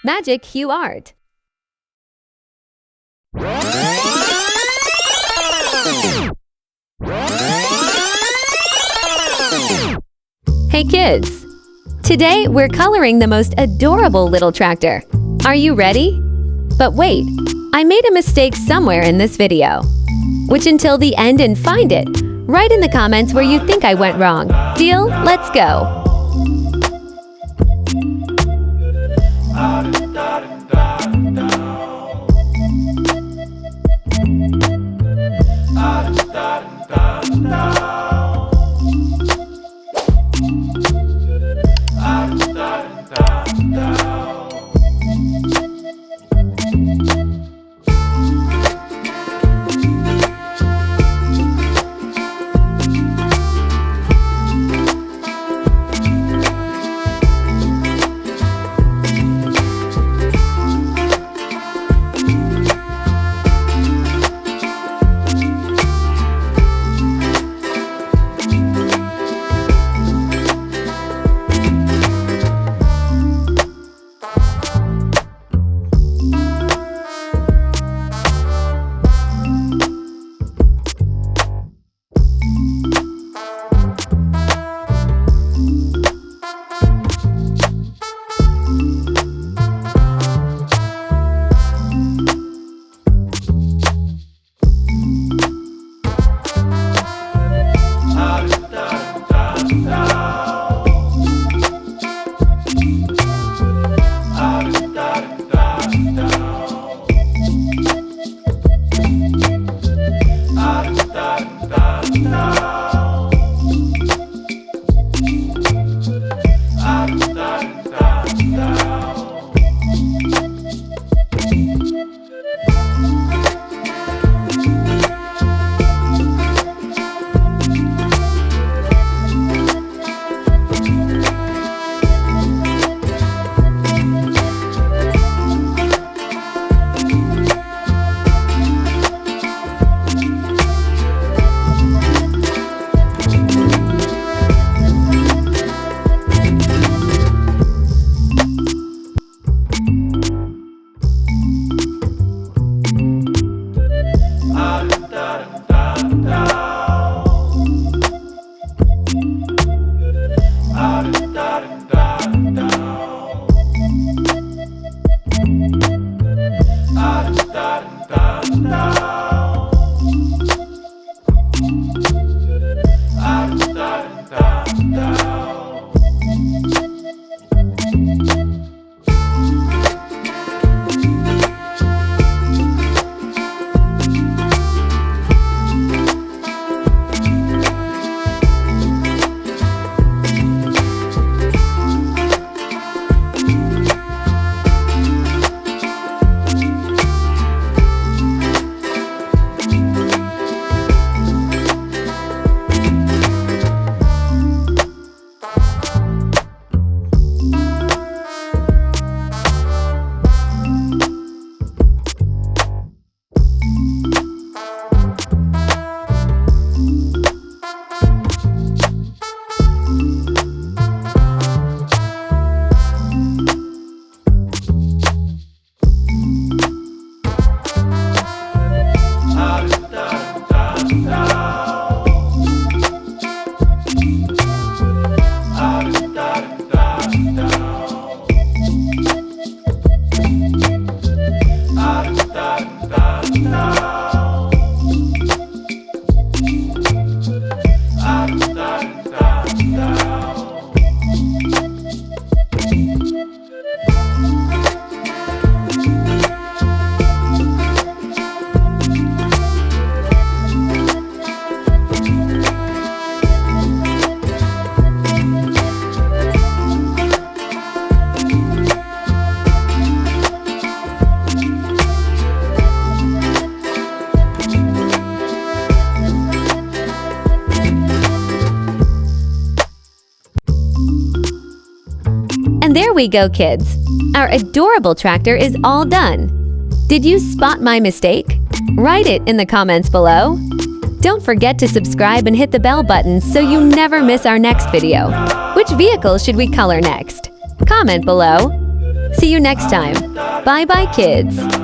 Magic Hue Art. Hey kids! Today we're coloring the most adorable little tractor. Are you ready? But wait, I made a mistake somewhere in this video. Watch until the end and find it. Write in the comments where you think I went wrong. Deal? Let's go! And there we go, kids! Our adorable tractor is all done! Did you spot my mistake? Write it in the comments below! Don't forget to subscribe and hit the bell button so you never miss our next video. Which vehicle should we color next? Comment below! See you next time. Bye-bye, kids.